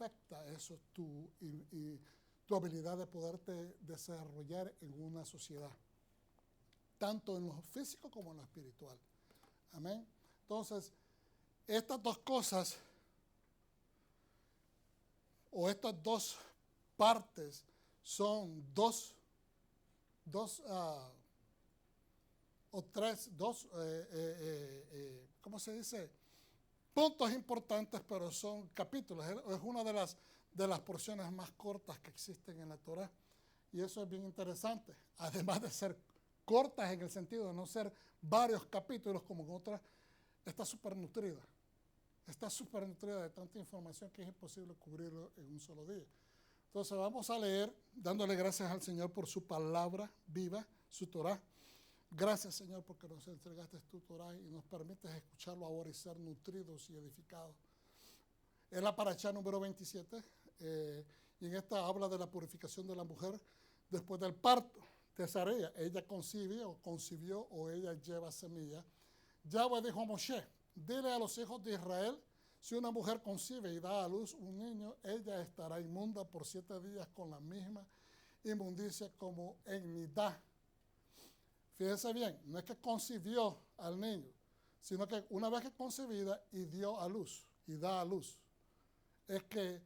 afecta eso y tu habilidad de poderte desarrollar en una sociedad, tanto en lo físico como en lo espiritual. Amén. Entonces, estas dos cosas, o estas dos partes, son dos o tres, ¿cómo se dice? Puntos importantes, pero son capítulos. Es una de las porciones más cortas que existen en la Torá. Y eso es bien interesante. Además de ser cortas en el sentido de no ser varios capítulos como en otras, está súper nutrida. Está súper nutrida de tanta información que es imposible cubrirlo en un solo día. Entonces vamos a leer, dándole gracias al Señor por su palabra viva, su Torá. Gracias, Señor, porque nos entregaste tu Torá y nos permites escucharlo ahora y ser nutridos y edificados. Es la paracha número 27, y en esta habla de la purificación de la mujer después del parto de Saraya. Ella concibió o ella lleva semilla. Yahweh dijo a Moshe, dile a los hijos de Israel, si una mujer concibe y da a luz un niño, ella estará inmunda por 7 días con la misma inmundicia como en Nidá. Fíjense bien, no es que concibió al niño, sino que una vez que concebida y dio a luz, y da a luz, es que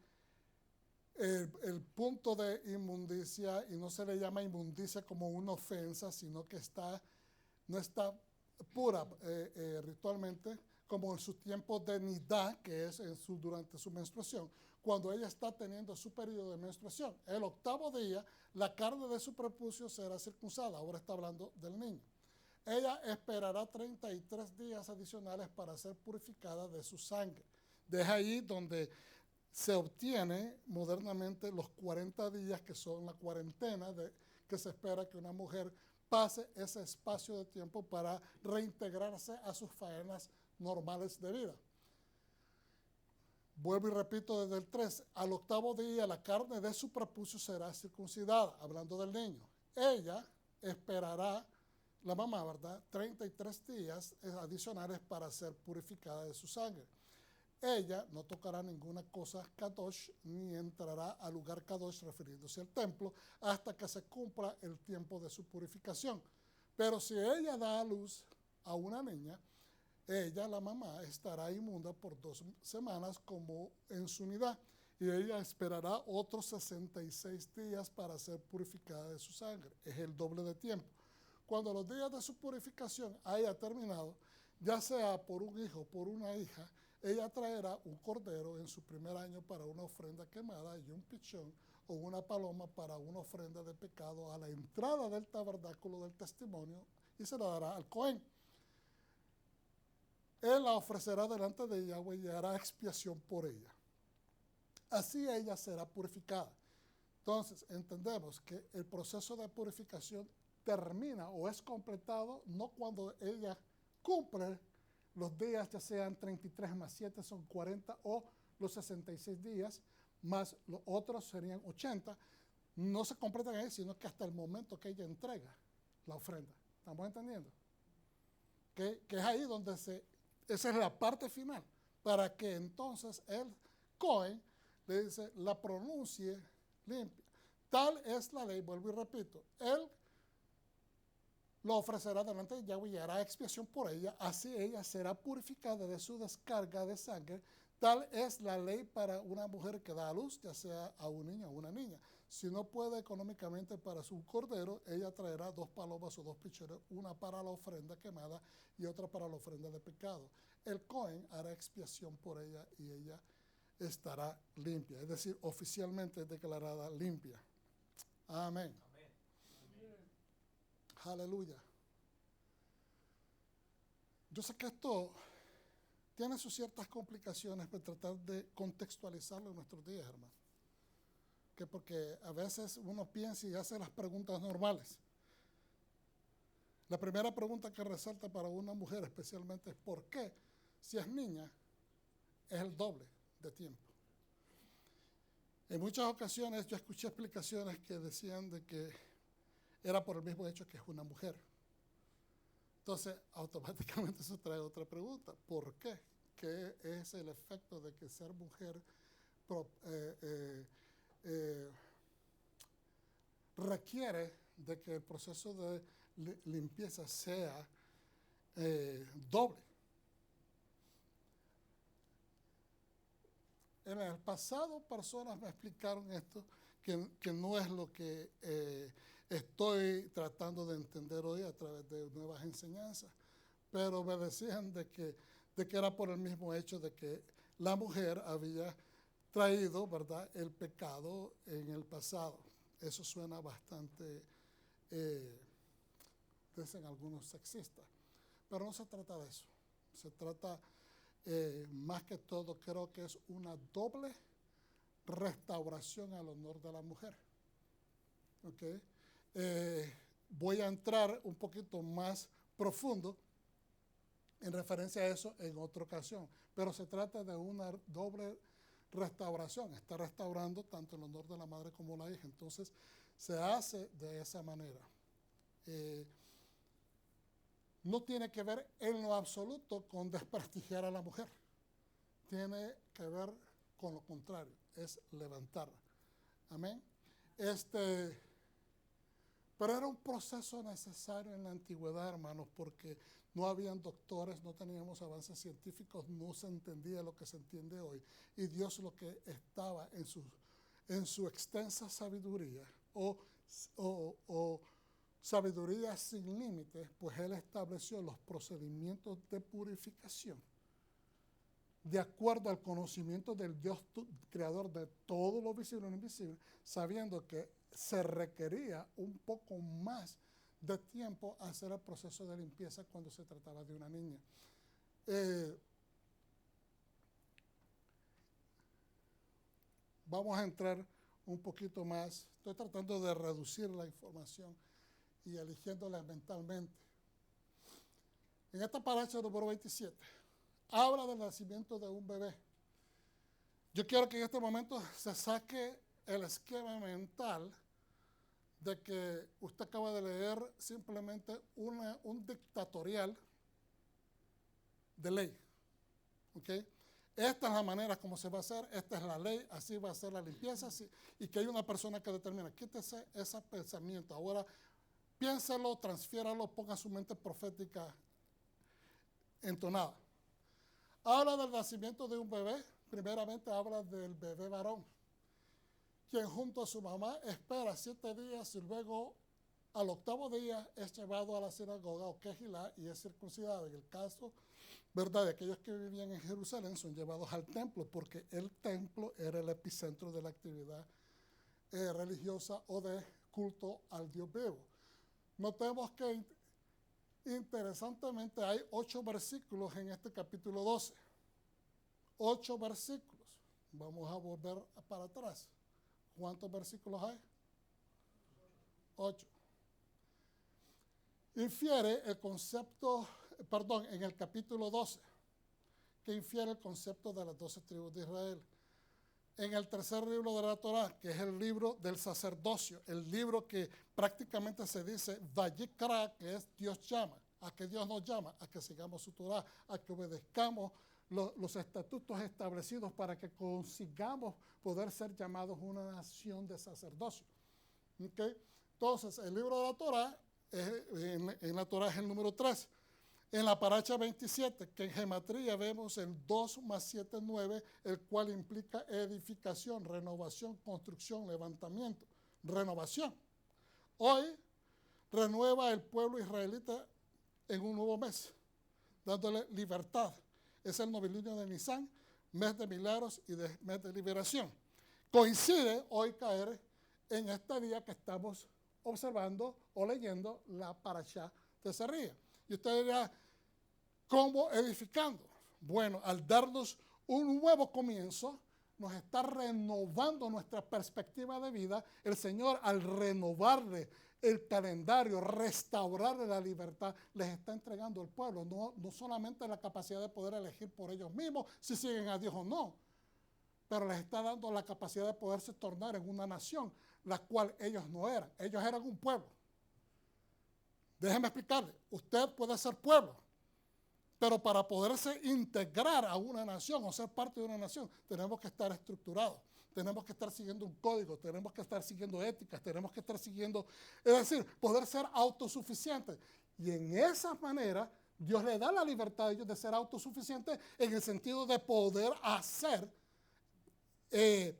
el punto de inmundicia, y no se le llama inmundicia como una ofensa, sino que no está pura ritualmente, como en sus tiempos de nidá, que es durante su menstruación, cuando ella está teniendo su periodo de menstruación. El 8º día, la carne de su prepucio será circuncidada. Ahora está hablando del niño. Ella esperará 33 días adicionales para ser purificada de su sangre. Deja ahí donde se obtiene modernamente los 40 días, que son la cuarentena que se espera que una mujer pase ese espacio de tiempo para reintegrarse a sus faenas normales de vida. Vuelvo y repito desde el 3, al 8º día la carne de su prepucio será circuncidada, hablando del niño. Ella esperará, la mamá, ¿verdad?, 33 días adicionales para ser purificada de su sangre. Ella no tocará ninguna cosa kadosh, ni entrará al lugar kadosh, refiriéndose al templo, hasta que se cumpla el tiempo de su purificación. Pero si ella da a luz a una niña, ella, la mamá, estará inmunda por 2 semanas como en su unidad, y ella esperará otros 66 días para ser purificada de su sangre. Es el doble de tiempo. Cuando los días de su purificación haya terminado, ya sea por un hijo o por una hija, ella traerá un cordero en su primer año para una ofrenda quemada y un pichón o una paloma para una ofrenda de pecado a la entrada del tabernáculo del testimonio, y se la dará al Cohen. Él la ofrecerá delante de Yahweh y hará expiación por ella. Así ella será purificada. Entonces, entendemos que el proceso de purificación termina o es completado no cuando ella cumple los días, ya sean 33 más 7 son 40, o los 66 días, más los otros serían 80. No se completan ahí, sino que hasta el momento que ella entrega la ofrenda. ¿Estamos entendiendo? Que es ahí donde esa es la parte final, para que entonces el Cohen le dice, la pronuncie limpia. Tal es la ley, vuelvo y repito, él lo ofrecerá delante de Yahweh y hará expiación por ella, así ella será purificada de su descarga de sangre. Tal es la ley para una mujer que da a luz, ya sea a un niño o una niña. Si no puede económicamente para su cordero, ella traerá 2 palomas o 2 pichones, una para la ofrenda quemada y otra para la ofrenda de pecado. El Cohen hará expiación por ella y ella estará limpia, es decir, oficialmente declarada limpia. Amén. Aleluya. Yo sé que esto tiene sus ciertas complicaciones para tratar de contextualizarlo en nuestros días, hermano. Que porque a veces uno piensa y hace las preguntas normales. La primera pregunta que resalta para una mujer especialmente es ¿por qué? Si es niña, es el doble de tiempo. En muchas ocasiones yo escuché explicaciones que decían de que era por el mismo hecho que es una mujer. Entonces, automáticamente eso trae otra pregunta. ¿Por qué? ¿Qué es el efecto de que ser mujer requiere de que el proceso de limpieza sea doble. En el pasado personas me explicaron esto, que no es lo que estoy tratando de entender hoy a través de nuevas enseñanzas, pero me decían de que era por el mismo hecho de que la mujer había traído, ¿verdad?, el pecado en el pasado. Eso suena bastante, dicen algunos, sexista, pero no se trata de eso. Se trata, más que todo, creo que es una doble restauración al honor de la mujer. ¿Okay? Voy a entrar un poquito más profundo en referencia a eso en otra ocasión, pero se trata de una doble restauración. Está restaurando tanto el honor de la madre como la hija. Entonces se hace de esa manera. No tiene que ver en lo absoluto con desprestigiar a la mujer. Tiene que ver con lo contrario, es levantarla. Amén. Pero era un proceso necesario en la antigüedad, hermanos, porque no habían doctores, no teníamos avances científicos, no se entendía lo que se entiende hoy. Y Dios, lo que estaba en su extensa sabiduría o sabiduría sin límites, pues Él estableció los procedimientos de purificación de acuerdo al conocimiento del Dios creador de todo lo visible y lo invisible, sabiendo que se requería un poco más de tiempo hacer el proceso de limpieza cuando se trataba de una niña. Vamos a entrar un poquito más. Estoy tratando de reducir la información y eligiéndola mentalmente. En esta paracha número 27, habla del nacimiento de un bebé. Yo quiero que en este momento se saque el esquema mental de que usted acaba de leer simplemente un dictatorial de ley. ¿Okay? Esta es la manera como se va a hacer, esta es la ley, así va a ser la limpieza, así, y que hay una persona que determina. Quítese ese pensamiento. Ahora piénselo, transfiéralo, ponga su mente profética entonada. Habla del nacimiento de un bebé. Primeramente habla del bebé varón, quien junto a su mamá espera 7 días y luego al 8º día es llevado a la sinagoga o quejilá y es circuncidado. En el caso, ¿verdad?, de aquellos que vivían en Jerusalén son llevados al templo, porque el templo era el epicentro de la actividad religiosa o de culto al Dios vivo. Notemos que interesantemente hay 8 versículos en este capítulo 12. 8 versículos. Vamos a volver para atrás. ¿Cuántos versículos hay? 8. Infiere el concepto, en el capítulo 12, que infiere el concepto de las 12 tribus de Israel. En el tercer libro de la Torá, que es el libro del sacerdocio, el libro que prácticamente se dice Vayikra, que es Dios llama. ¿A que Dios nos llama? A que sigamos su Torá, a que obedezcamos los estatutos establecidos para que consigamos poder ser llamados una nación de sacerdocio. ¿Okay? Entonces, el libro de la Torá, en la Torá es el número 3. En la paracha 27, que en gematría vemos el 2 más 7, 9, el cual implica edificación, renovación, construcción, levantamiento, renovación. Hoy renueva el pueblo israelita en un nuevo mes, dándole libertad. Es el novilunio de Nisan, mes de milagros y mes de liberación. Coincide hoy caer en este día que estamos observando o leyendo la parashá de Serría. Y usted dirá, ¿cómo edificando? Bueno, al darnos un nuevo comienzo, nos está renovando nuestra perspectiva de vida. El Señor, al renovarle el calendario, restaurarle la libertad, les está entregando al pueblo, no solamente la capacidad de poder elegir por ellos mismos si siguen a Dios o no, pero les está dando la capacidad de poderse tornar en una nación, la cual ellos no eran. Ellos eran un pueblo. Déjeme explicarle, usted puede ser pueblo, pero para poderse integrar a una nación o ser parte de una nación, tenemos que estar estructurados. tenemos que estar siguiendo un código, tenemos que estar siguiendo éticas, tenemos que estar siguiendo, es decir, poder ser autosuficientes. Y en esa manera, Dios le da la libertad a ellos de ser autosuficientes en el sentido de poder hacer,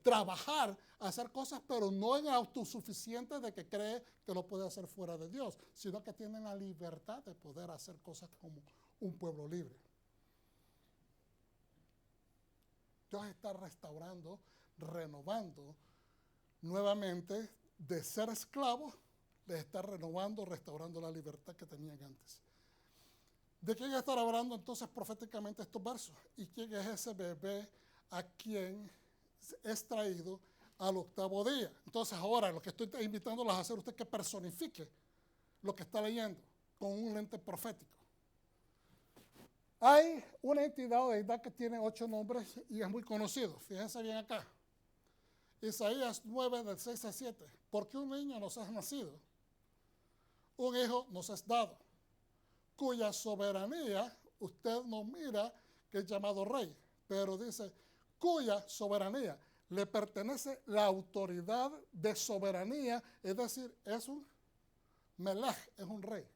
trabajar, hacer cosas, pero no en autosuficiente de que cree que lo puede hacer fuera de Dios, sino que tienen la libertad de poder hacer cosas como un pueblo libre. Dios está restaurando, renovando nuevamente de ser esclavos, les está renovando, restaurando la libertad que tenían antes. ¿De quién estará hablando entonces proféticamente estos versos? ¿Y quién es ese bebé a quien es traído al octavo día? Entonces ahora lo que estoy invitándolos a hacer usted que personifique lo que está leyendo con un lente profético. Hay una entidad o deidad que tiene 8 nombres y es muy conocido. Fíjense bien acá. Isaías 9, del 6 al 7. Porque un niño nos es nacido, un hijo nos es dado, cuya soberanía usted no mira que es llamado rey, pero dice, cuya soberanía le pertenece la autoridad de soberanía, es decir, es un melech, es un rey.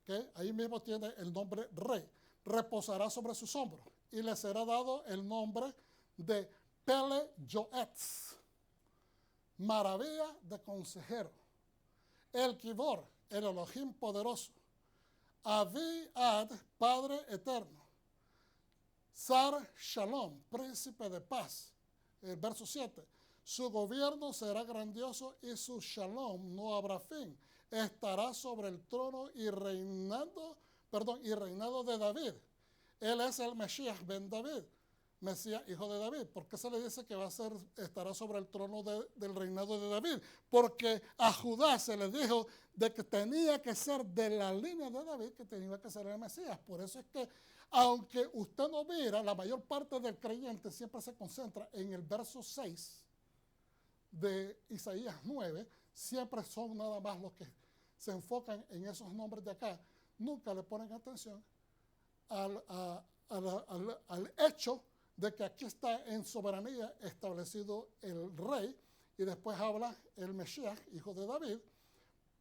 ¿Okay? Ahí mismo tiene el nombre rey. Reposará sobre sus hombros y le será dado el nombre de Pele Yoetz, maravilla de consejero, el Kibor, el Elohim poderoso, Avi-Ad, Padre eterno, Sar Shalom, príncipe de paz. El verso 7, su gobierno será grandioso y su shalom no habrá fin. Estará sobre el trono y reinado de David. Él es el Mesías ben David, Mesías hijo de David. ¿Por qué se le dice que estará sobre el trono del reinado de David? Porque a Judá se le dijo de que tenía que ser de la línea de David, que tenía que ser el Mesías. Por eso es que, aunque usted no mira, la mayor parte del creyente siempre se concentra en el verso 6 de Isaías 9, siempre son nada más los que se enfocan en esos nombres de acá. Nunca le ponen atención al hecho de que aquí está en soberanía establecido el rey, y después habla el Mesías, hijo de David,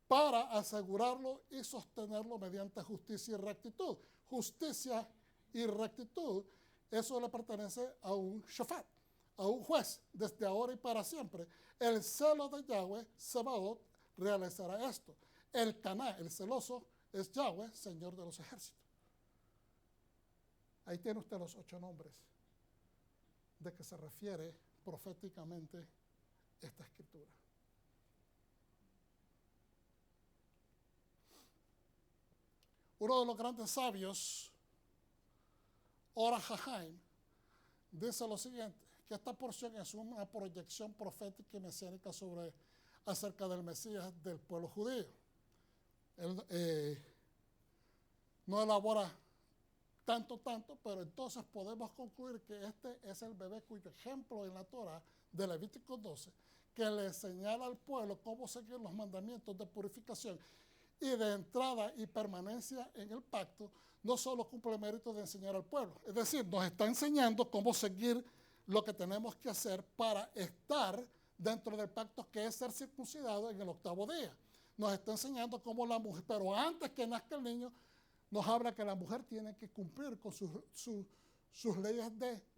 para asegurarlo y sostenerlo mediante justicia y rectitud. Justicia y rectitud, eso le pertenece a un shofat, a un juez, desde ahora y para siempre. El celo de Yahweh, Sebaot, realizará esto. El Caná, el celoso, es Yahweh, Señor de los ejércitos. Ahí tiene usted los 8 nombres de que se refiere proféticamente esta escritura. Uno de los grandes sabios, Ora Hahaim, dice lo siguiente, que esta porción es una proyección profética y mesiánica acerca del Mesías del pueblo judío. Él no elabora tanto, pero entonces podemos concluir que este es el bebé cuyo ejemplo en la Torah de Levítico 12, que le señala al pueblo cómo seguir los mandamientos de purificación y de entrada y permanencia en el pacto, no solo cumple el mérito de enseñar al pueblo, es decir, nos está enseñando cómo seguir lo que tenemos que hacer para estar dentro del pacto, que es ser circuncidado en el 8º día. Nos está enseñando cómo la mujer, pero antes que nazca el niño, nos habla que la mujer tiene que cumplir con sus leyes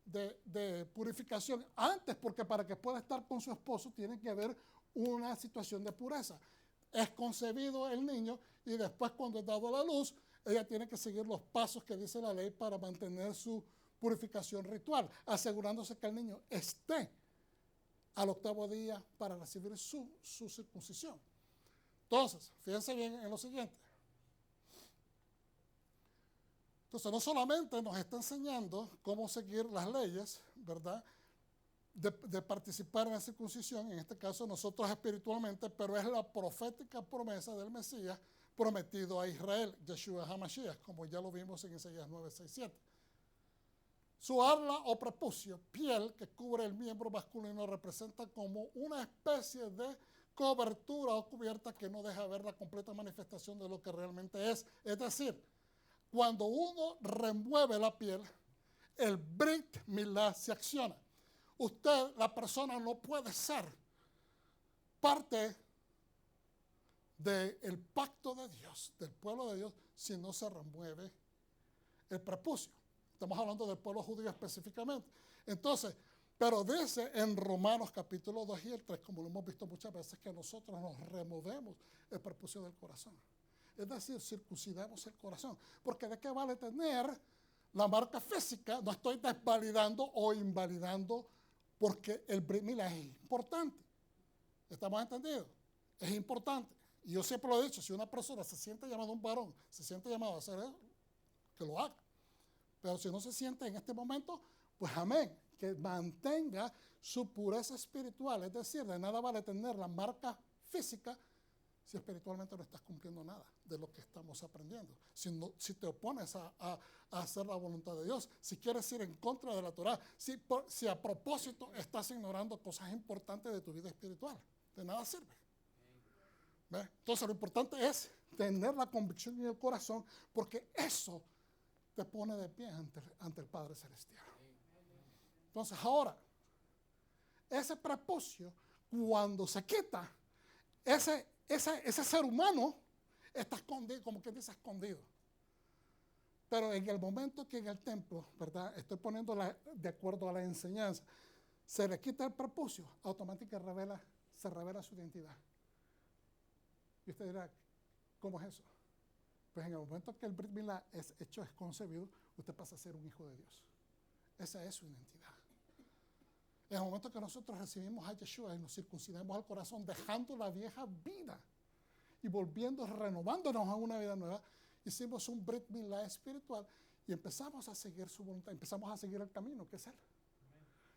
de purificación antes, porque para que pueda estar con su esposo tiene que haber una situación de pureza. Es concebido el niño y después, cuando es dado a la luz, ella tiene que seguir los pasos que dice la ley para mantener su purificación ritual, asegurándose que el niño esté al 8º día para recibir su circuncisión. Entonces, fíjense bien en lo siguiente. Entonces, no solamente nos está enseñando cómo seguir las leyes, ¿verdad?, de participar en la circuncisión, en este caso nosotros espiritualmente, pero es la profética promesa del Mesías prometido a Israel, Yeshua HaMashiach, como ya lo vimos en Isaías 9, 6, 7. Su arla o prepucio, piel que cubre el miembro masculino, representa como una especie de cobertura o cubierta que no deja ver la completa manifestación de lo que realmente es. Es decir, cuando uno remueve la piel, el Brit Milá se acciona. la persona no puede ser parte del pacto de Dios, del pueblo de Dios, si no se remueve el prepucio. Estamos hablando del pueblo judío específicamente. Entonces, pero dice en Romanos capítulo 2 y el 3, como lo hemos visto muchas veces, que nosotros nos removemos el prepucio del corazón. Es decir, circuncidamos el corazón. Porque ¿de qué vale tener la marca física? No estoy desvalidando o invalidando, porque el Brit Milá es importante. ¿Estamos entendidos? Es importante. Y yo siempre lo he dicho, si una persona se siente llamado un varón, se siente llamado a hacer eso, que lo haga. Pero si no se siente en este momento, pues amén, que mantenga su pureza espiritual. Es decir, de nada vale tener la marca física si espiritualmente no estás cumpliendo nada de lo que estamos aprendiendo. Si te opones a hacer la voluntad de Dios, si quieres ir en contra de la Torah, si a propósito estás ignorando cosas importantes de tu vida espiritual, de nada sirve. ¿Ve? Entonces lo importante es tener la convicción en el corazón, porque eso te pone de pie ante el Padre Celestial. Entonces ahora, ese prepucio, cuando se quita, ese ser humano está escondido, como que dice escondido. Pero en el momento que en el templo, ¿verdad? Estoy poniendo de acuerdo a la enseñanza, se le quita el prepucio, automáticamente se revela su identidad. Y usted dirá, ¿cómo es eso? Pues en el momento que el Brit Milá es concebido, usted pasa a ser un hijo de Dios. Esa es su identidad. En el momento que nosotros recibimos a Yeshua y nos circuncidamos al corazón, dejando la vieja vida y renovándonos a una vida nueva, hicimos un Brit Milá espiritual y empezamos a seguir su voluntad, empezamos a seguir el camino que es Él.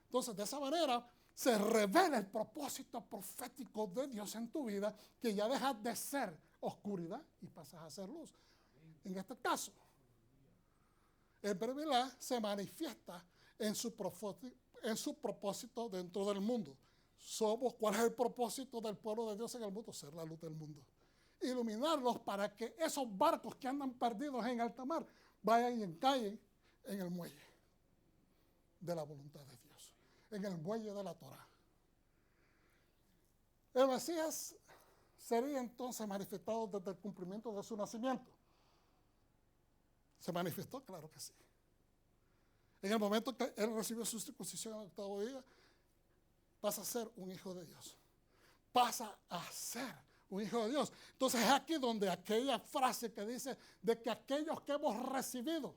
Entonces, de esa manera, se revela el propósito profético de Dios en tu vida, que ya dejas de ser oscuridad y pasas a ser luz. En este caso, el Brit Milá se manifiesta en su propósito dentro del mundo. ¿Cuál es el propósito del pueblo de Dios en el mundo? Ser la luz del mundo. Iluminarlos para que esos barcos que andan perdidos en alta mar vayan y encallen en el muelle de la voluntad de Dios, en el muelle de la Torah. El Mesías sería entonces manifestado desde el cumplimiento de su nacimiento. ¿Se manifestó? Claro que sí. En el momento que él recibió su circuncisión al octavo día, pasa a ser un hijo de Dios. Pasa a ser un hijo de Dios. Entonces es aquí donde aquella frase que dice de que aquellos que hemos recibido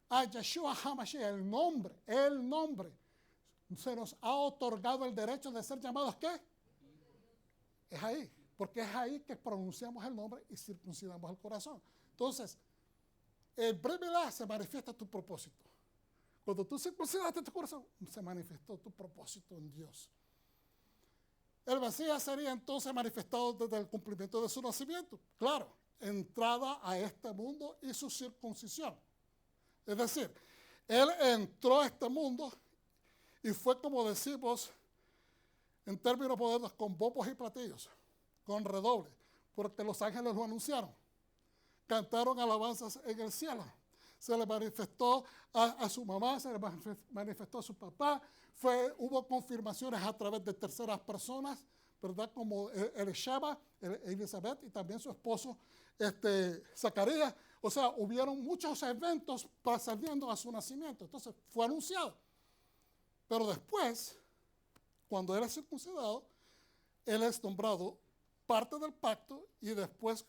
a Yeshua HaMashiach, el nombre, se nos ha otorgado el derecho de ser llamados ¿qué? Es ahí, porque es ahí que pronunciamos el nombre y circuncidamos el corazón. Entonces, el Brit Milá se manifiesta tu propósito. Cuando tú circuncidaste tu corazón, se manifestó tu propósito en Dios. El Mesías sería entonces manifestado desde el cumplimiento de su nacimiento. Claro, entrada a este mundo y su circuncisión. Es decir, él entró a este mundo y fue, como decimos, en términos modernos, con bombos y platillos, con redobles, porque los ángeles lo anunciaron. Cantaron alabanzas en el cielo. Se le manifestó a su mamá, se le manifestó a su papá. Hubo confirmaciones a través de terceras personas, ¿verdad? Como Elisheba, Elizabeth y también su esposo, Zacarías. O sea, hubieron muchos eventos saliendo a su nacimiento. Entonces, fue anunciado. Pero después, cuando él es circuncidado, él es nombrado parte del pacto y después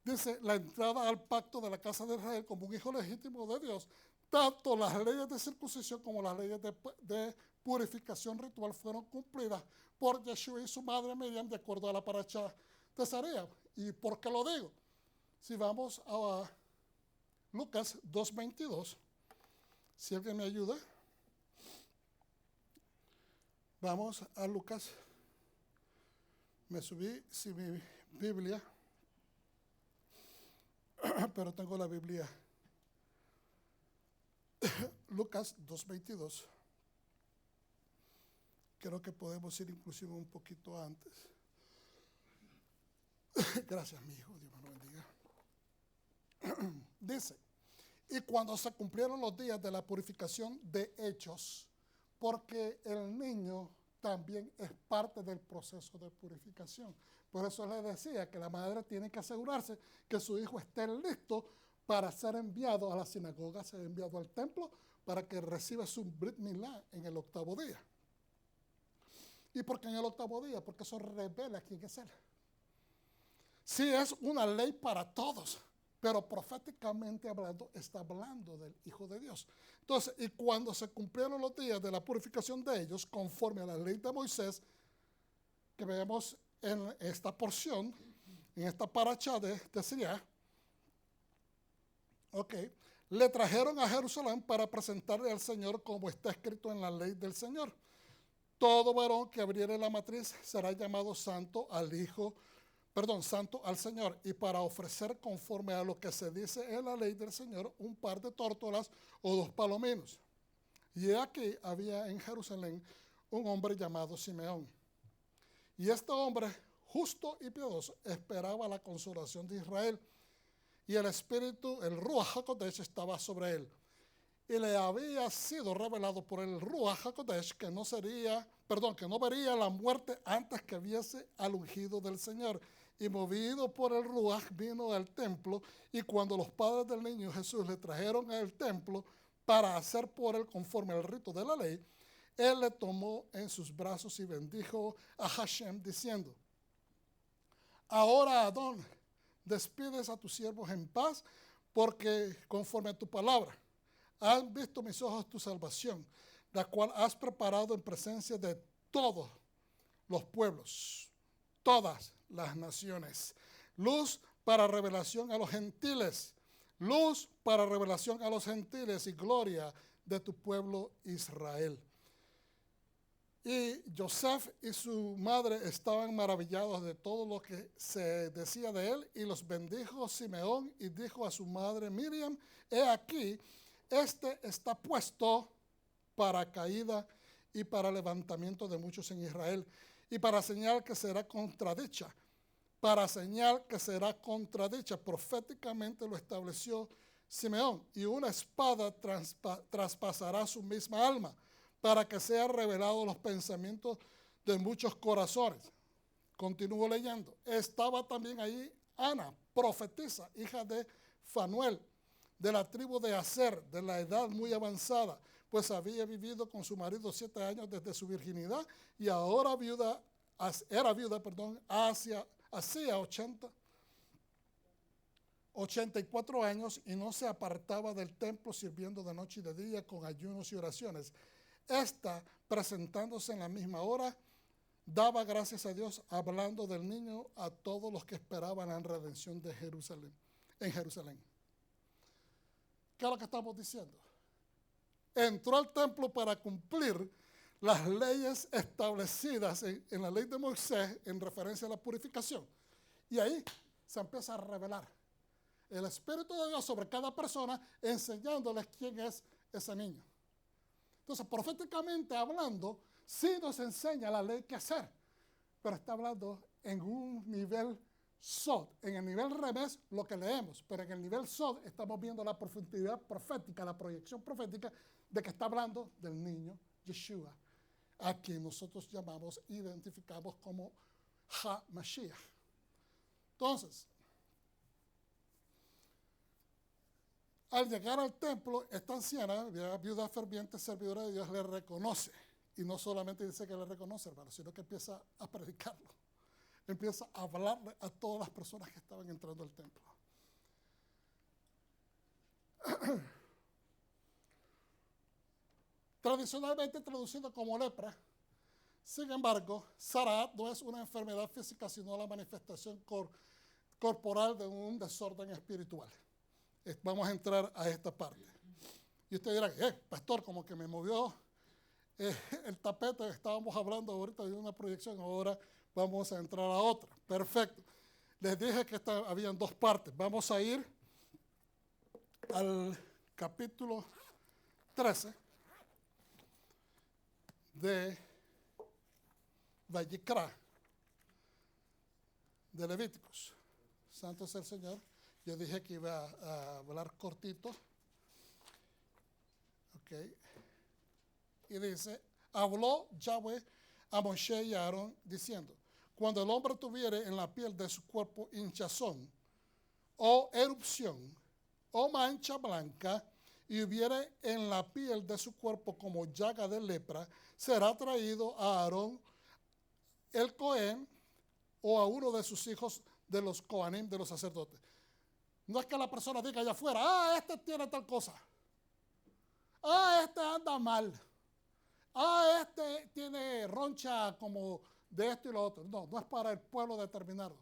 dice la entrada al pacto de la casa de Israel como un hijo legítimo de Dios. Tanto las leyes de circuncisión como las leyes de purificación ritual fueron cumplidas por Yeshua y su madre Miriam de acuerdo a la paracha de Zacarías. ¿Y por qué lo digo? Si vamos a Lucas 2:22, si alguien me ayuda, vamos a Lucas. Me subí sin mi Biblia, pero tengo la Biblia. Lucas 2:22. Creo que podemos ir inclusive un poquito antes. Gracias, mi hijo, Dios me lo bendiga. Dice, y cuando se cumplieron los días de la purificación de hechos Porque el niño también es parte del proceso de purificación. Por eso les decía que la madre tiene que asegurarse que su hijo esté listo para ser enviado a la sinagoga, ser enviado al templo, para que reciba su Brit Milá en el 8º día. ¿Y por qué en el 8º día? Porque eso revela quién es él. Sí, es una ley para todos, pero proféticamente hablando, está hablando del Hijo de Dios. Entonces, y cuando se cumplieron los días de la purificación de ellos, conforme a la ley de Moisés, que vemos en esta porción, en esta paracha de Siriá, le trajeron a Jerusalén para presentarle al Señor como está escrito en la ley del Señor. Todo varón que abriere la matriz será llamado santo santo al Señor, y para ofrecer conforme a lo que se dice en la ley del Señor, un par de tórtolas o 2 palominos. Y aquí había en Jerusalén un hombre llamado Simeón. Y este hombre, justo y piadoso, esperaba la consolación de Israel. Y el espíritu, el Ruach HaKodesh, estaba sobre él. Y le había sido revelado por el Ruach HaKodesh que no vería la muerte antes que viese al ungido del Señor. Y movido por el Ruach vino al templo, y cuando los padres del niño Jesús le trajeron al templo para hacer por él conforme al rito de la ley, él le tomó en sus brazos y bendijo a Hashem diciendo: ahora, Adón, despides a tus siervos en paz, porque conforme a tu palabra han visto mis ojos tu salvación, la cual has preparado en presencia de todos los pueblos, todas las naciones. Luz para revelación a los gentiles, luz para revelación a los gentiles y gloria de tu pueblo Israel. Y Joseph y su madre estaban maravillados de todo lo que se decía de él, y los bendijo Simeón y dijo a su madre Miriam: he aquí, este está puesto para caída y para levantamiento de muchos en Israel, y para señal que será contradicha. Para señal que será contradicha, proféticamente lo estableció Simeón, y una espada traspasará su misma alma, para que sean revelados los pensamientos de muchos corazones. Continúo leyendo. Estaba también ahí Ana, profetisa, hija de Fanuel, de la tribu de Aser, de la edad muy avanzada, pues había vivido con su marido 7 años desde su virginidad, y ahora era viuda, hacía 84 años, y no se apartaba del templo, sirviendo de noche y de día con ayunos y oraciones. Esta, presentándose en la misma hora, daba gracias a Dios, hablando del niño a todos los que esperaban la redención de Jerusalén, en Jerusalén. ¿Qué es lo que estamos diciendo? Entró al templo para cumplir las leyes establecidas en la ley de Moisés en referencia a la purificación. Y ahí se empieza a revelar el Espíritu de Dios sobre cada persona, enseñándoles quién es ese niño. Entonces, proféticamente hablando, sí nos enseña la ley qué hacer, pero está hablando en un nivel Sod. En el nivel Remés, lo que leemos, pero en el nivel Sod estamos viendo la profundidad profética, la proyección profética de que está hablando del niño Yeshua, a quien nosotros identificamos como Ha-Mashiach. Entonces, al llegar al templo, esta anciana, viuda ferviente, servidora de Dios, le reconoce. Y no solamente dice que le reconoce, hermano, sino que empieza a predicarlo. Empieza a hablarle a todas las personas que estaban entrando al templo. Tradicionalmente traducido como lepra. Sin embargo, Saraat no es una enfermedad física, sino la manifestación corporal de un desorden espiritual. Vamos a entrar a esta parte. Y usted dirá, pastor, como que me movió el tapete. Estábamos hablando ahorita de una proyección, ahora vamos a entrar a otra. Perfecto. Les dije que habían 2 partes. Vamos a ir al capítulo 13 de Vayikra, de Levíticos. Santo es el Señor. Yo dije que iba a hablar cortito. Ok. Y dice, habló Yahweh a Moshe y a Aarón diciendo, cuando el hombre tuviere en la piel de su cuerpo hinchazón o erupción o mancha blanca y hubiere en la piel de su cuerpo como llaga de lepra, será traído a Aarón el Cohen o a uno de sus hijos de los Coanim, de los sacerdotes. No es que la persona diga allá afuera, este tiene tal cosa. Este anda mal. Este tiene roncha como de esto y lo otro. No, no es para el pueblo determinarlo.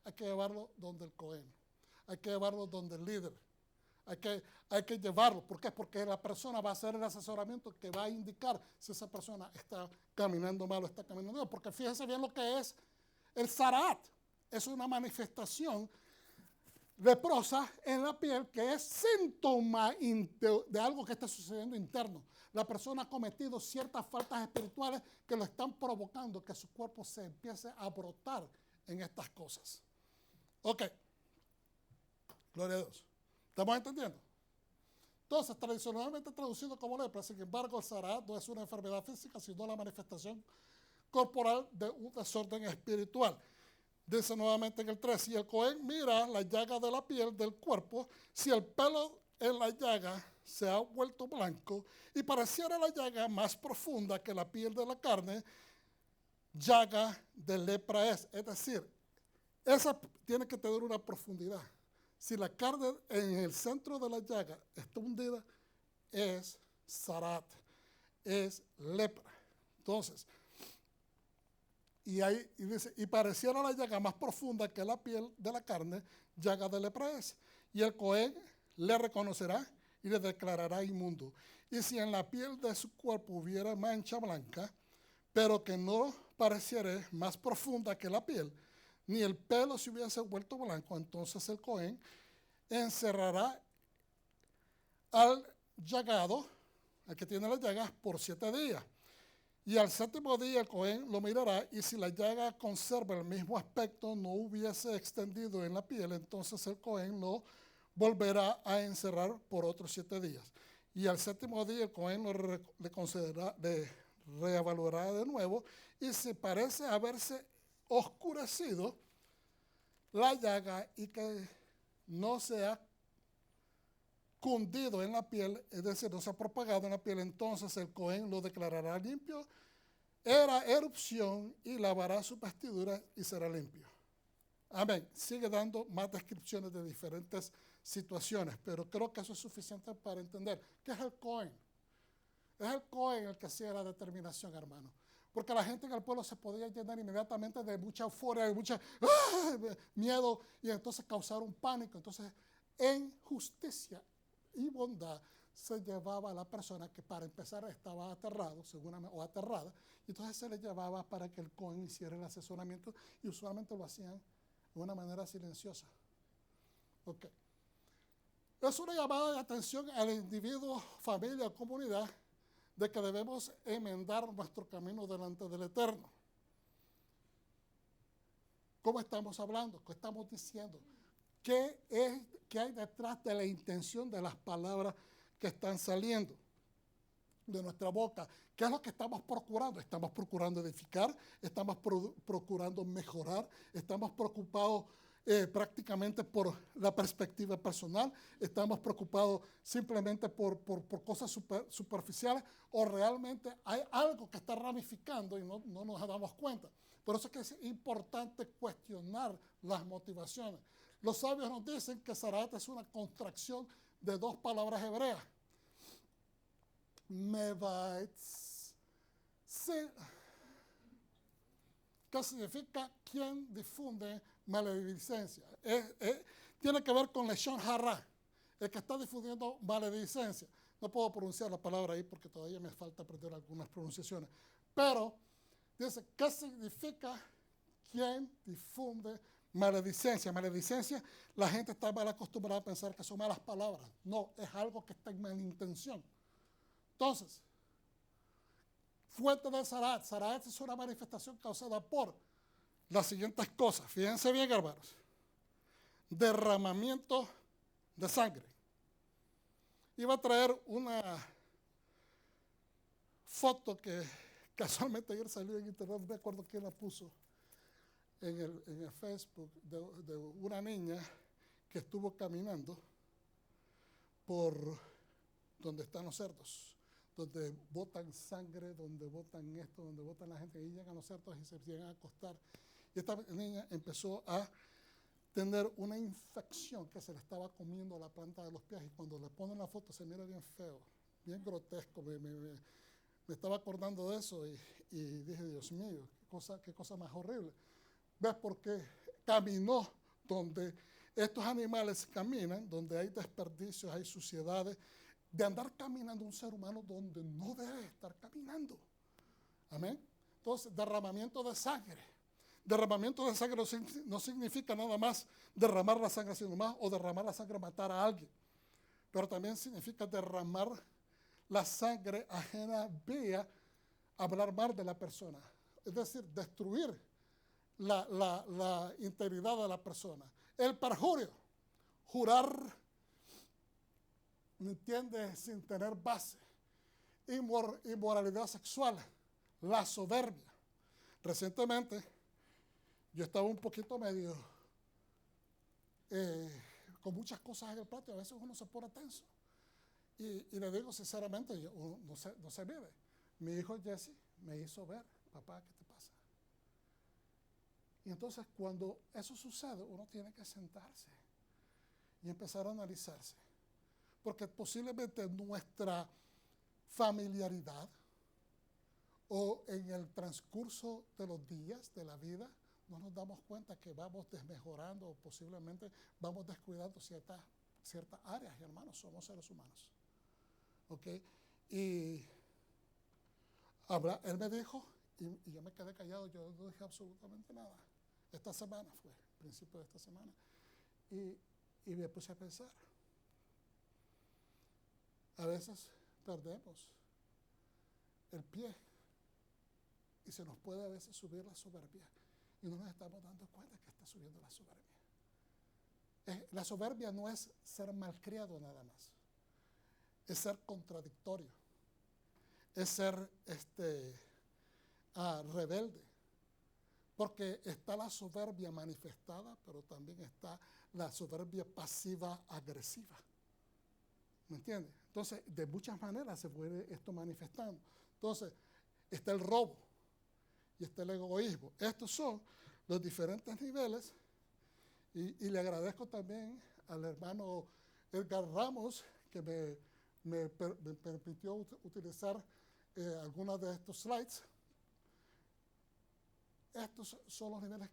Hay que llevarlo donde el Cohen. Hay que llevarlo donde el líder. Hay que llevarlo. ¿Por qué? Porque la persona va a hacer el asesoramiento que va a indicar si esa persona está caminando mal o está caminando mal. Porque fíjense bien lo que es el zarat. Es una manifestación leprosa en la piel que es síntoma de algo que está sucediendo interno. La persona ha cometido ciertas faltas espirituales que lo están provocando que su cuerpo se empiece a brotar en estas cosas. Ok. Gloria a Dios. ¿Estamos entendiendo? Entonces, tradicionalmente traducido como lepra, sin embargo, el zarat no es una enfermedad física, sino la manifestación corporal de un desorden espiritual. Dice nuevamente en el 3, si el Cohen mira la llaga de la piel del cuerpo, si el pelo en la llaga se ha vuelto blanco y pareciera la llaga más profunda que la piel de la carne, llaga de lepra es. Es decir, esa tiene que tener una profundidad. Si la carne en el centro de la llaga está hundida, es zarat, es lepra. Entonces, y dice, y pareciera la llaga más profunda que la piel de la carne, llaga de lepra es. Y el Cohen le reconocerá y le declarará inmundo. Y si en la piel de su cuerpo hubiera mancha blanca, pero que no pareciera más profunda que la piel, ni el pelo se hubiese vuelto blanco, entonces el Cohen encerrará al llagado, al que tiene las llagas, por 7 días. Y al 7º día el Cohen lo mirará, y si la llaga conserva el mismo aspecto, no hubiese extendido en la piel, entonces el Cohen lo volverá a encerrar por otros 7 días. Y al 7º día el Cohen le concederá, le reevaluará de nuevo, y si parece haberse oscurecido la llaga y que no se ha cundido en la piel, es decir, no se ha propagado en la piel, entonces el Cohen lo declarará limpio, era erupción, y lavará su vestidura y será limpio. Amén. Sigue dando más descripciones de diferentes situaciones, pero creo que eso es suficiente para entender qué es el Cohen. Es el Cohen el que hacía la determinación, hermano. Porque la gente en el pueblo se podía llenar inmediatamente de mucha euforia, de mucha miedo, y entonces causar un pánico. Entonces, en justicia y bondad se llevaba a la persona que para empezar estaba aterrado, o aterrada, y entonces se le llevaba para que el Cohen hiciera el asesoramiento, y usualmente lo hacían de una manera silenciosa. Ok. Es una llamada de atención al individuo, familia, comunidad, de que debemos enmendar nuestro camino delante del Eterno. ¿Cómo estamos hablando? ¿Qué estamos diciendo? ¿Qué hay detrás de la intención de las palabras que están saliendo de nuestra boca? ¿Qué es lo que estamos procurando? ¿Estamos procurando edificar? ¿Estamos procurando mejorar? ¿Estamos preocupados prácticamente por la perspectiva personal? ¿Estamos preocupados simplemente por cosas superficiales? ¿O realmente hay algo que está ramificando y no nos damos cuenta? Por eso es que es importante cuestionar las motivaciones. Los sabios nos dicen que zarat es una contracción de 2 palabras hebreas. Mevaitz, que significa quien difunde maledicencia. Tiene que ver con leshon hara, el que está difundiendo maledicencia. No puedo pronunciar la palabra ahí porque todavía me falta aprender algunas pronunciaciones. Pero dice, ¿qué significa quien difunde maledicencia? Maledicencia, la gente está mal acostumbrada a pensar que son malas palabras. No, es algo que está en malintención. Entonces, fuente del zarat. Zarat es una manifestación causada por las siguientes cosas. Fíjense bien, hermanos. Derramamiento de sangre. Iba a traer una foto que Casualmente ayer salió en internet, no me acuerdo quién la puso, en el Facebook, de una niña que estuvo caminando por donde están los cerdos, donde botan sangre, donde botan esto, donde botan la gente, y llegan los cerdos y se llegan a acostar. Y esta niña empezó a tener una infección que se le estaba comiendo la planta de los pies, y cuando le ponen la foto se mira bien feo, bien grotesco. Me estaba acordando de eso y dije, Dios mío, qué cosa más horrible. ¿Ves? Porque caminó donde estos animales caminan, donde hay desperdicios, hay suciedades, de andar caminando un ser humano donde no debe estar caminando. Amén. Entonces, derramamiento de sangre. Derramamiento de sangre no significa nada más derramar la sangre sino más, o derramar la sangre matar a alguien, pero también significa derramar la sangre ajena vía hablar mal de la persona, es decir, destruir la integridad de la persona. El perjurio, jurar, ¿me entiendes?, sin tener base. Inmoralidad sexual, la soberbia. Recientemente yo estaba un poquito medio con muchas cosas en el patio, a veces uno se pone tenso. Y le digo sinceramente, no se vive. Mi hijo Jesse me hizo ver, papá, ¿qué te pasa? Y entonces cuando eso sucede, uno tiene que sentarse y empezar a analizarse. Porque posiblemente nuestra familiaridad o en el transcurso de los días de la vida no nos damos cuenta que vamos desmejorando o posiblemente vamos descuidando ciertas áreas. Y hermanos, somos seres humanos. ¿Ok? Y él me dijo, y yo me quedé callado, yo no dije absolutamente nada. Esta semana fue, principio de esta semana. Y me puse a pensar. A veces perdemos el pie y se nos puede a veces subir la soberbia y no nos estamos dando cuenta que está subiendo la soberbia. La soberbia no es ser malcriado nada más, es ser contradictorio, es ser rebelde, porque está la soberbia manifestada, pero también está la soberbia pasiva agresiva. ¿Me entiendes? Entonces, de muchas maneras se puede esto manifestando. Entonces, está el robo y está el egoísmo. Estos son los diferentes niveles y le agradezco también al hermano Edgar Ramos que me permitió utilizar algunos de estos slides. Estos son los niveles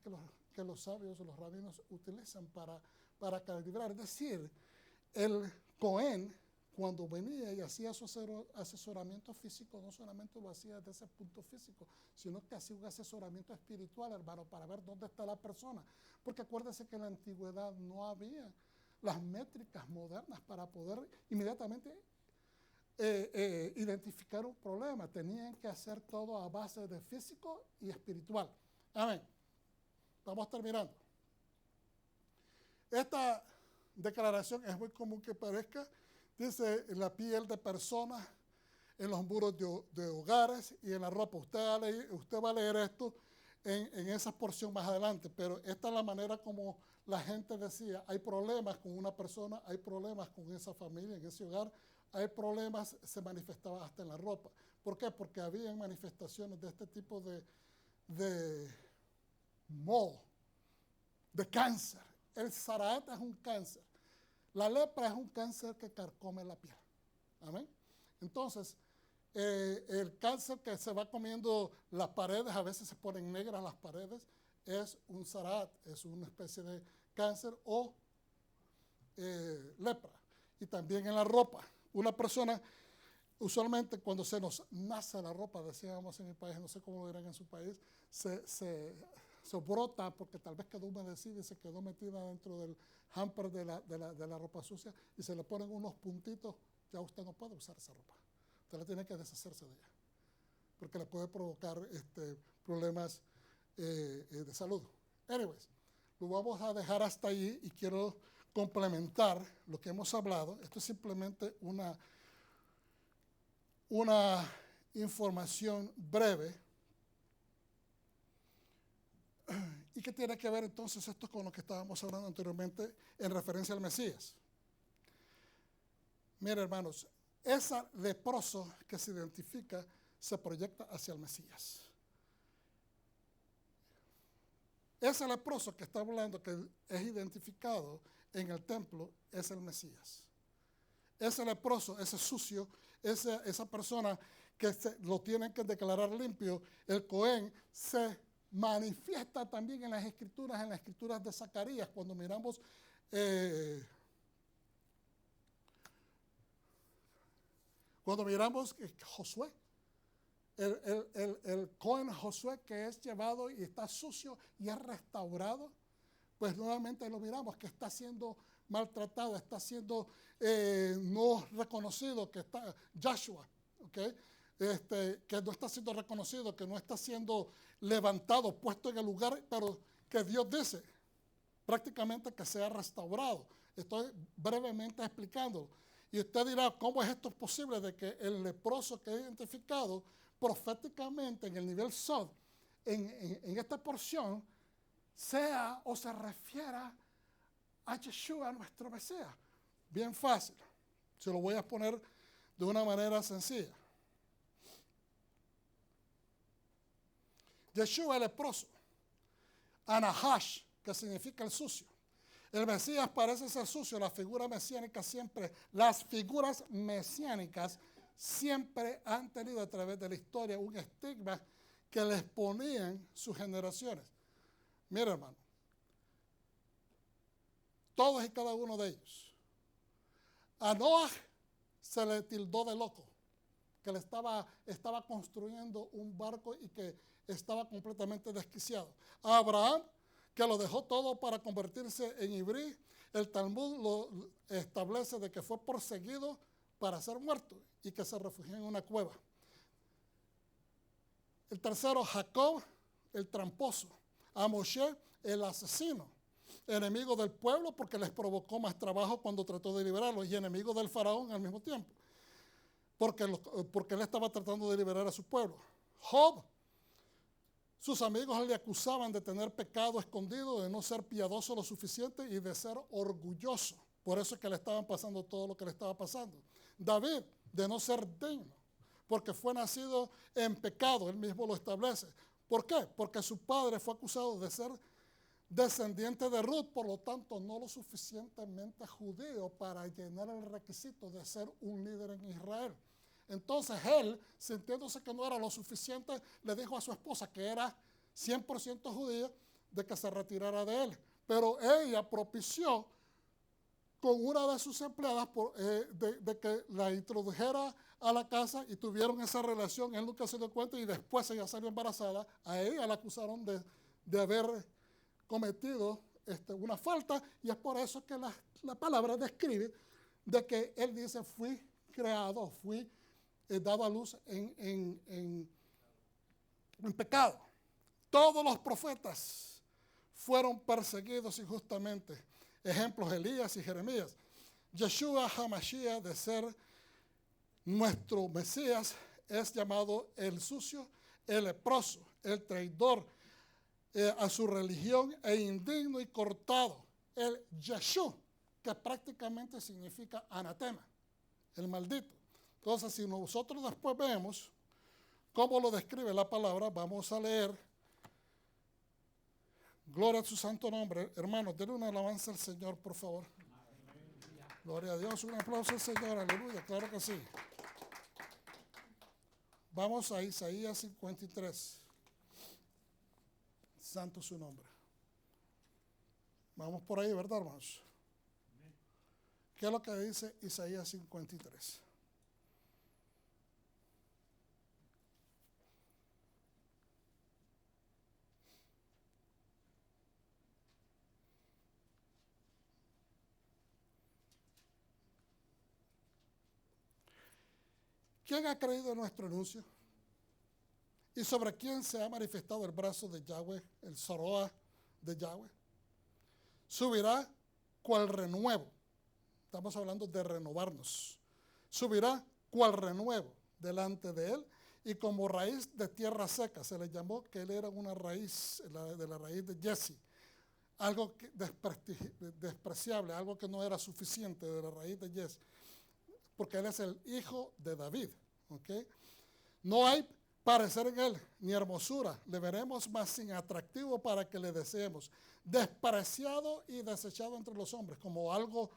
que los sabios o los rabinos utilizan para calibrar. Es decir, el Cohen, cuando venía y hacía su asesoramiento físico, no solamente lo hacía desde ese punto físico, sino que hacía un asesoramiento espiritual, hermano, para ver dónde está la persona. Porque acuérdense que en la antigüedad no había las métricas modernas para poder inmediatamente identificar un problema. Tenían que hacer todo a base de físico y espiritual. Amén. Vamos terminando. Esta declaración es muy común que parezca. Dice, la piel de personas en los muros de hogares y en la ropa. Usted va a leer esto en esa porción más adelante, pero esta es la manera como la gente decía, hay problemas con una persona, hay problemas con esa familia, en ese hogar, hay problemas, se manifestaba hasta en la ropa. ¿Por qué? Porque había manifestaciones de este tipo de moho, de cáncer. El zaraat es un cáncer. La lepra es un cáncer que carcome la piel. Amén. Entonces, el cáncer que se va comiendo las paredes, a veces se ponen negras las paredes, es un zaraat, es una especie de cáncer o lepra. Y también en la ropa. Una persona, usualmente cuando se nos nace la ropa, decíamos en mi país, no sé cómo lo dirán en su país, se brota porque tal vez quedó humedecida y se quedó metida dentro del hamper de la ropa sucia y se le ponen unos puntitos, ya usted no puede usar esa ropa. Usted la tiene que deshacerse de ella porque le puede provocar problemas de salud. Anyways, lo vamos a dejar hasta ahí y quiero complementar lo que hemos hablado. Esto es simplemente una información breve. ¿Y qué tiene que ver entonces esto con lo que estábamos hablando anteriormente en referencia al Mesías? Miren, hermanos, ese leproso que se identifica se proyecta hacia el Mesías. Ese leproso que está hablando, que es identificado en el templo, es el Mesías. Ese leproso, ese sucio, esa persona que lo tienen que declarar limpio, el Cohen, se manifiesta también en las escrituras de Zacarías, cuando miramos Josué, el Cohen Josué, que es llevado y está sucio y es restaurado, pues nuevamente lo miramos que está siendo maltratado, está siendo no reconocido, que está Joshua, ¿okay? Que no está siendo reconocido, que no está siendo levantado, puesto en el lugar, pero que Dios dice prácticamente que sea restaurado. Estoy brevemente explicándolo. Y usted dirá, ¿cómo es esto posible de que el leproso que es identificado proféticamente en el nivel Sod, en esta porción, sea o se refiera a Yeshua, nuestro Mesías? Bien fácil. Se lo voy a poner de una manera sencilla. Yeshua el leproso, Anahash, que significa el sucio. El Mesías parece ser sucio, la figura mesiánica siempre, las figuras mesiánicas siempre han tenido a través de la historia un estigma que les ponían sus generaciones. Mira, hermano, todos y cada uno de ellos. A Noah se le tildó de loco, que le estaba construyendo un barco y que estaba completamente desquiciado. A Abraham, que lo dejó todo para convertirse en Ibrí. El Talmud lo establece de que fue perseguido para ser muerto y que se refugió en una cueva. El tercero, Jacob, el tramposo. A Moshe, el asesino, enemigo del pueblo porque les provocó más trabajo cuando trató de liberarlos, y enemigo del faraón al mismo tiempo, porque él estaba tratando de liberar a su pueblo. Job, sus amigos le acusaban de tener pecado escondido, de no ser piadoso lo suficiente y de ser orgulloso. Por eso es que le estaban pasando todo lo que le estaba pasando. David, de no ser digno, porque fue nacido en pecado, él mismo lo establece. ¿Por qué? Porque su padre fue acusado de ser descendiente de Ruth, por lo tanto no lo suficientemente judío para llenar el requisito de ser un líder en Israel. Entonces él, sintiéndose que no era lo suficiente, le dijo a su esposa, que era 100% judía, de que se retirara de él. Pero ella propició con una de sus empleadas de que la introdujera a la casa y tuvieron esa relación. Él nunca se dio cuenta y después ella salió embarazada. A ella la acusaron de haber cometido una falta, y es por eso que la palabra describe de que él dice, fui creado, fui dado a luz en pecado. Todos los profetas fueron perseguidos injustamente. Ejemplos, Elías y Jeremías. Yeshua HaMashiach, de ser nuestro Mesías, es llamado el sucio, el leproso, el traidor a su religión, e indigno y cortado. El Yeshua, que prácticamente significa anatema, el maldito. Entonces, si nosotros después vemos cómo lo describe la palabra, vamos a leer. Gloria a su santo nombre. Hermanos, denle una alabanza al Señor, por favor. Gloria a Dios, un aplauso al Señor, aleluya, claro que sí. Vamos a Isaías 53. Santo su nombre. Vamos por ahí, ¿verdad, hermanos? ¿Qué es lo que dice Isaías 53? ¿Quién ha creído en nuestro anuncio? ¿Y sobre quién se ha manifestado el brazo de Yahweh, el Zoroa de Yahweh? Subirá cual renuevo. Estamos hablando de renovarnos. Subirá cual renuevo delante de él, Y como raíz de tierra seca, se le llamó que él era una raíz, de la raíz de Jesse, algo despreciable, algo que no era suficiente de la raíz de Jesse, porque él es el hijo de David. ¿Okay? No hay parecer en él, ni hermosura, le veremos más sin atractivo para que le deseemos, despreciado y desechado entre los hombres, como algo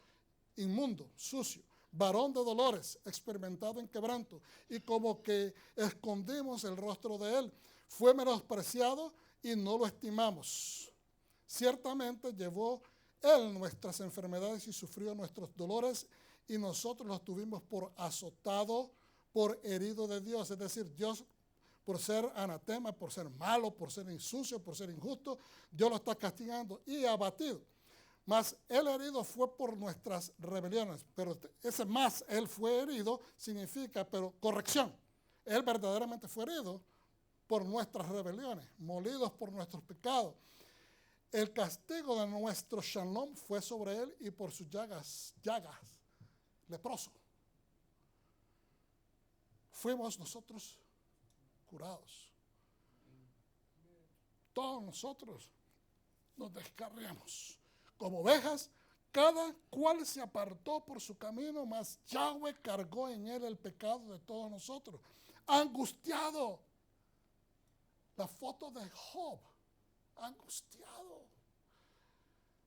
inmundo, sucio, varón de dolores, experimentado en quebranto, y como que escondimos el rostro de él. Fue menospreciado y no lo estimamos. Ciertamente llevó él nuestras enfermedades y sufrió nuestros dolores, y nosotros los tuvimos por azotado, por herido de Dios. Es decir, Dios, por ser anatema, por ser malo, por ser insucio, por ser injusto, Dios lo está castigando y abatido. Mas el herido fue por nuestras rebeliones, pero ese más él fue herido significa, pero corrección, él verdaderamente fue herido por nuestras rebeliones, molidos por nuestros pecados. El castigo de nuestro shalom fue sobre él, y por sus llagas, leproso, fuimos nosotros curados. Todos nosotros nos descarriamos como ovejas, cada cual se apartó por su camino, mas Yahweh cargó en él el pecado de todos nosotros. Angustiado. La foto de Job, angustiado.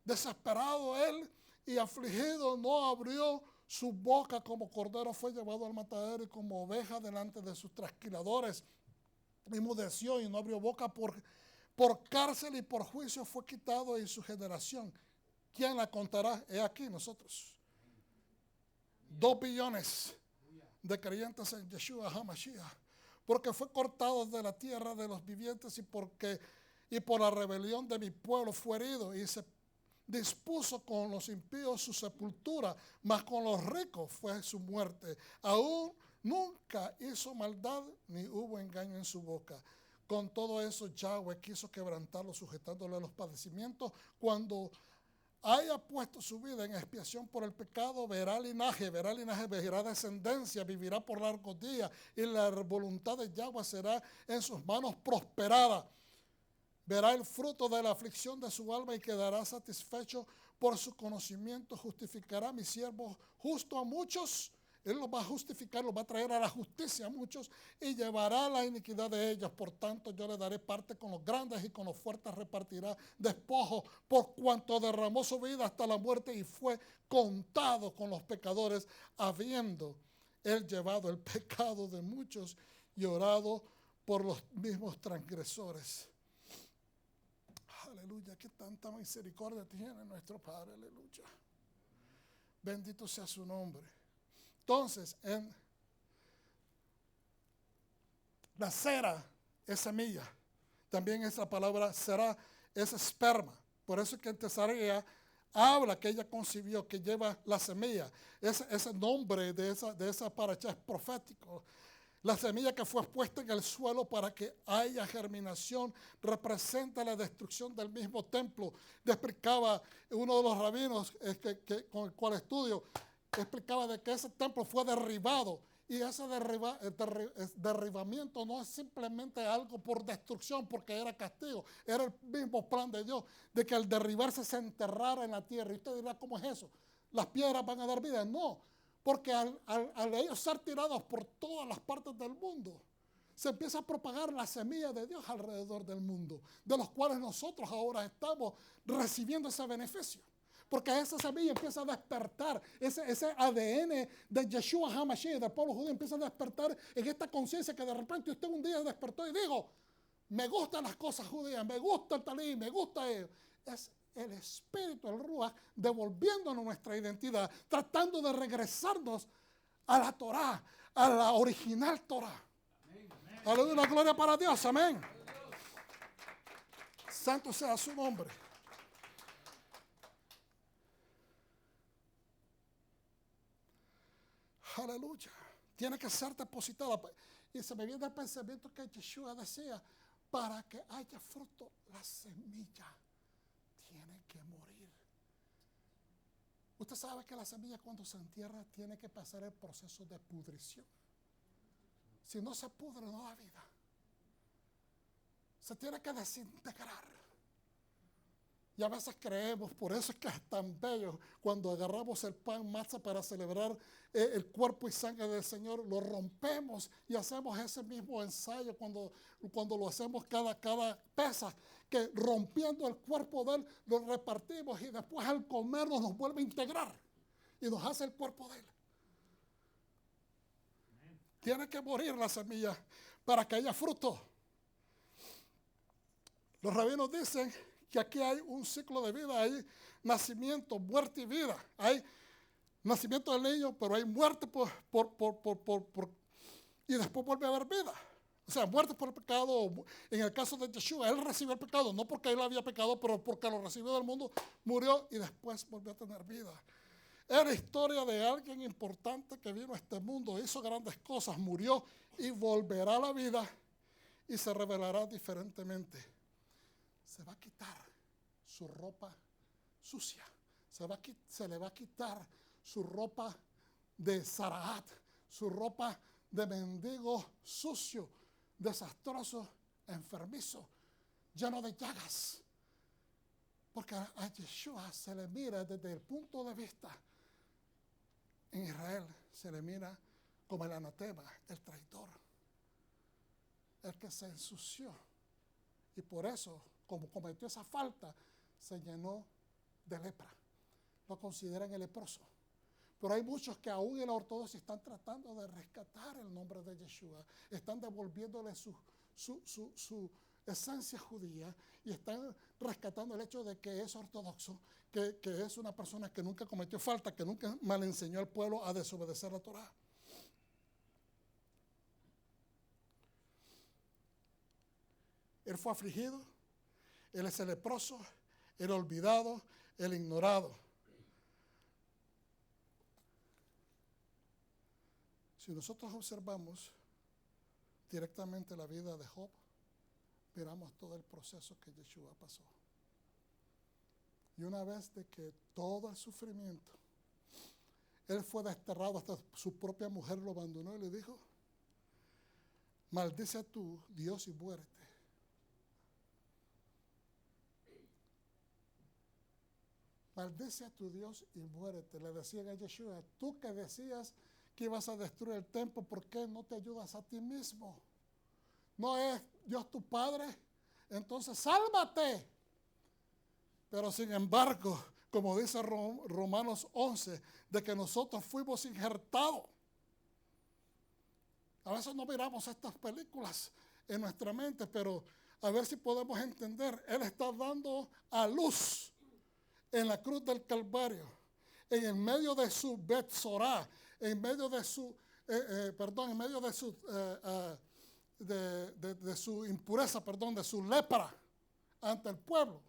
Desesperado él y afligido, no abrió su boca, como cordero fue llevado al matadero, y como oveja delante de sus trasquiladores. Enmudeció y no abrió boca, por cárcel y por juicio fue quitado, y su generación, ¿quién la contará? He aquí nosotros. 2 billones de creyentes en Yeshua HaMashiach, porque fue cortado de la tierra de los vivientes, y por la rebelión de mi pueblo fue herido, y se dispuso con los impíos su sepultura, mas con los ricos fue su muerte. Aún nunca hizo maldad, ni hubo engaño en su boca. Con todo eso, Yahweh quiso quebrantarlo, sujetándole a los padecimientos. Cuando haya puesto su vida en expiación por el pecado, verá linaje, verá descendencia, vivirá por largos días, y la voluntad de Yahweh será en sus manos prosperada. Verá el fruto de la aflicción de su alma y quedará satisfecho por su conocimiento. Justificará a mi siervo justo a muchos. Él los va a justificar, los va a traer a la justicia a muchos, y llevará la iniquidad de ellos. Por tanto, yo le daré parte con los grandes, y con los fuertes repartirá despojo, por cuanto derramó su vida hasta la muerte y fue contado con los pecadores, habiendo él llevado el pecado de muchos y orado por los mismos transgresores. Aleluya, que tanta misericordia tiene nuestro Padre, aleluya. Bendito sea su nombre. Entonces, en la cera es semilla. También esa palabra será, es esperma. Por eso es que en Tesarea habla que ella concibió, que lleva la semilla. Ese nombre de esa paracha es profético. La semilla que fue puesta en el suelo para que haya germinación representa la destrucción del mismo templo. Le explicaba uno de los rabinos con el cual estudio, explicaba de que ese templo fue derribado, y ese derribamiento no es simplemente algo por destrucción, porque era castigo, era el mismo plan de Dios, de que al derribarse se enterrara en la tierra. Y usted dirá, ¿cómo es eso? ¿Las piedras van a dar vida? No. Porque al ellos ser tirados por todas las partes del mundo, se empieza a propagar la semilla de Dios alrededor del mundo, de los cuales nosotros ahora estamos recibiendo ese beneficio. Porque esa semilla empieza a despertar, ese ADN de Yeshua HaMashiach, del pueblo judío, empieza a despertar en esta conciencia que de repente usted un día despertó y dijo, me gustan las cosas judías, me gusta el talí, me gusta ello. Es el espíritu, el Ruach, devolviéndonos nuestra identidad, tratando de regresarnos a la Torah, a la original Torah. Aleluya, una gloria para Dios, amén. Santo sea su nombre. Aleluya. Tiene que ser depositada. Y se me viene el pensamiento que Yeshua decía, para que haya fruto, la semilla tiene que morir. Usted sabe que la semilla, cuando se entierra, tiene que pasar el proceso de pudrición. si no se pudre, no da vida. Se tiene que desintegrar. Y a veces creemos, por eso es que es tan bello cuando agarramos el pan matzah para celebrar el cuerpo y sangre del Señor, lo rompemos y hacemos ese mismo ensayo cuando lo hacemos cada pesa, que rompiendo el cuerpo de Él lo repartimos y después al comerlo nos vuelve a integrar y nos hace el cuerpo de Él. Tiene que morir la semilla para que haya fruto. Los rabinos dicen que aquí hay un ciclo de vida, hay nacimiento, muerte y vida. Hay nacimiento del niño, pero hay muerte y después vuelve a haber vida. O sea, muerte por el pecado. En el caso de Yeshua, Él recibió el pecado, no porque Él había pecado, pero porque lo recibió del mundo, murió y después volvió a tener vida. Es la historia de alguien importante que vino a este mundo, hizo grandes cosas, murió y volverá a la vida y se revelará diferentemente. Se va a quitar su ropa sucia, se le va a quitar su ropa de Zaraat, su ropa de mendigo sucio, desastroso, enfermizo, lleno de llagas. Porque a Yeshua se le mira desde el punto de vista, en Israel se le mira como el anatema, el traidor, el que se ensució. Y por eso, como cometió esa falta, se llenó de lepra. Lo consideran el leproso. Pero hay muchos que aún en la ortodoxia están tratando de rescatar el nombre de Yeshua. Están devolviéndole su esencia judía y están rescatando el hecho de que es ortodoxo, que es una persona que nunca cometió falta, que nunca mal enseñó al pueblo a desobedecer la Torá. Él fue afligido, Él es el leproso, el olvidado, el ignorado. Si nosotros observamos directamente la vida de Job, miramos todo el proceso que Yeshua pasó. Y una vez de que todo el sufrimiento, él fue desterrado, hasta su propia mujer lo abandonó y le dijo: maldice a tu Dios y muérete. Maldice a tu Dios y muérete. Le decían a Yeshua: tú que decías que ibas a destruir el templo, ¿por qué no te ayudas a ti mismo? ¿No es Dios tu Padre? Entonces sálvate. Pero sin embargo, como dice Romanos 11, de que nosotros fuimos injertados. A veces no miramos estas películas en nuestra mente, pero a ver si podemos entender. Él está dando a luz en la cruz del Calvario, en el medio de su Betzorá, en medio de su, en medio de su impureza, de su lepra ante el pueblo.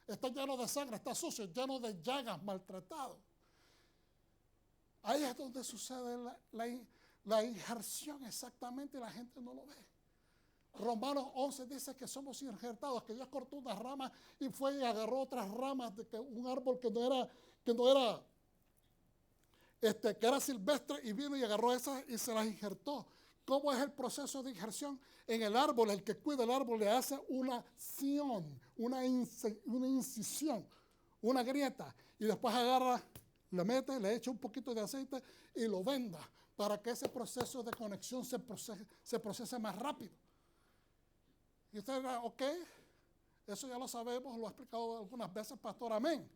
Está lleno de sangre, está sucio, lleno de llagas, maltratado. Ahí es donde sucede la injerción exactamente y la gente no lo ve. Romanos 11 dice que somos injertados, que Dios cortó una rama y fue y agarró otras ramas de un árbol que era silvestre, y vino y agarró esas y se las injertó. ¿Cómo es el proceso de injerción? En el árbol, el que cuida el árbol le hace una ción, una incisión, una grieta, y después agarra, le mete, le echa un poquito de aceite y lo venda para que ese proceso de conexión se procese más rápido. Y usted dirá: ok, eso ya lo sabemos, lo ha explicado algunas veces Pastor Amén.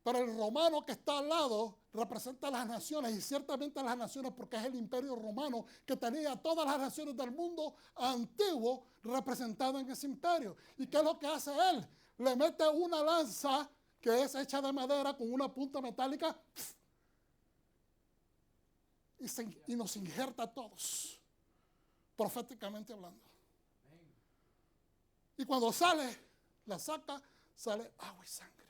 Pero el romano que está al lado representa a las naciones, y ciertamente las naciones, porque es el imperio romano que tenía a todas las naciones del mundo antiguo representadas en ese imperio. ¿Y qué es lo que hace él? Le mete una lanza que es hecha de madera con una punta metálica y nos injerta a todos, proféticamente hablando. Y cuando sale, la saca, sale agua y sangre.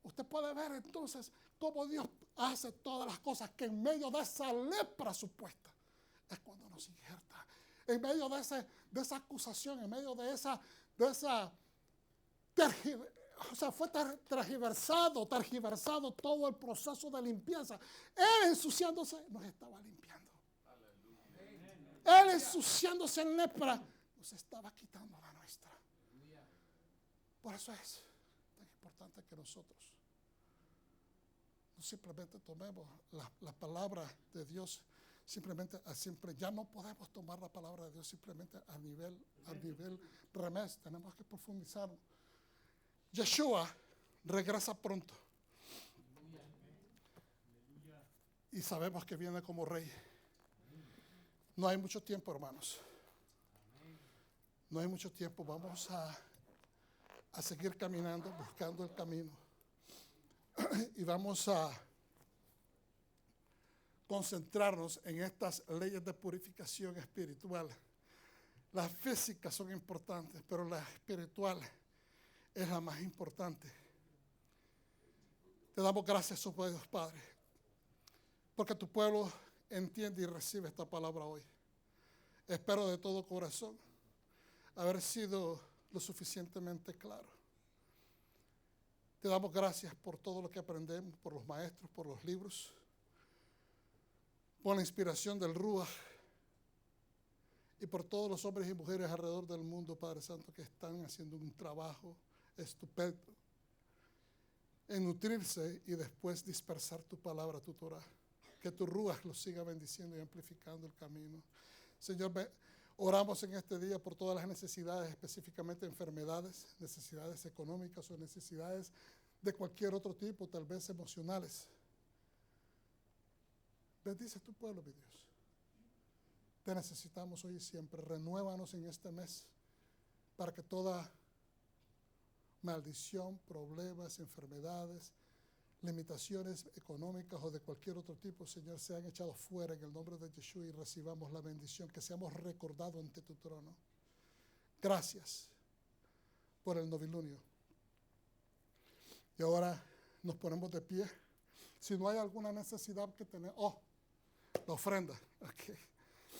Usted puede ver entonces cómo Dios hace todas las cosas, que en medio de esa lepra supuesta es cuando nos injerta. En medio de esa acusación, en medio de esa o sea, fue tergiversado todo el proceso de limpieza. Él ensuciándose nos estaba limpiando. Él ensuciándose en lepra nos estaba quitando la nuestra. Por eso es tan importante que nosotros no simplemente tomemos la palabra de Dios simplemente a simple. Ya no podemos tomar la palabra de Dios simplemente a nivel remés. Tenemos que profundizar. Yeshua regresa pronto. Y sabemos que viene como rey. No hay mucho tiempo, hermanos. No hay mucho tiempo. Vamos a seguir caminando, buscando el camino. Y vamos a concentrarnos en estas leyes de purificación espiritual. Las físicas son importantes, pero la espiritual es la más importante. Te damos gracias, oh Dios Padre, porque tu pueblo entiende y recibe esta palabra hoy. Espero de todo corazón haber sido lo suficientemente claro. Te damos gracias por todo lo que aprendemos, por los maestros, por los libros, por la inspiración del Ruach y por todos los hombres y mujeres alrededor del mundo, Padre Santo, que están haciendo un trabajo estupendo en nutrirse y después dispersar tu palabra, tu Torah. Que tu Ruach los siga bendiciendo y amplificando el camino. Señor, oramos en este día por todas las necesidades, específicamente enfermedades, necesidades económicas o necesidades de cualquier otro tipo, tal vez emocionales. Bendice tu pueblo, mi Dios. Te necesitamos hoy y siempre. Renuévanos en este mes para que toda maldición, problemas, enfermedades, limitaciones económicas o de cualquier otro tipo, Señor, sean echados fuera en el nombre de Yeshua y recibamos la bendición, que seamos recordados ante tu trono. Gracias por el novilunio. Y ahora nos ponemos de pie. Si no hay alguna necesidad que tener, la ofrenda. Okay.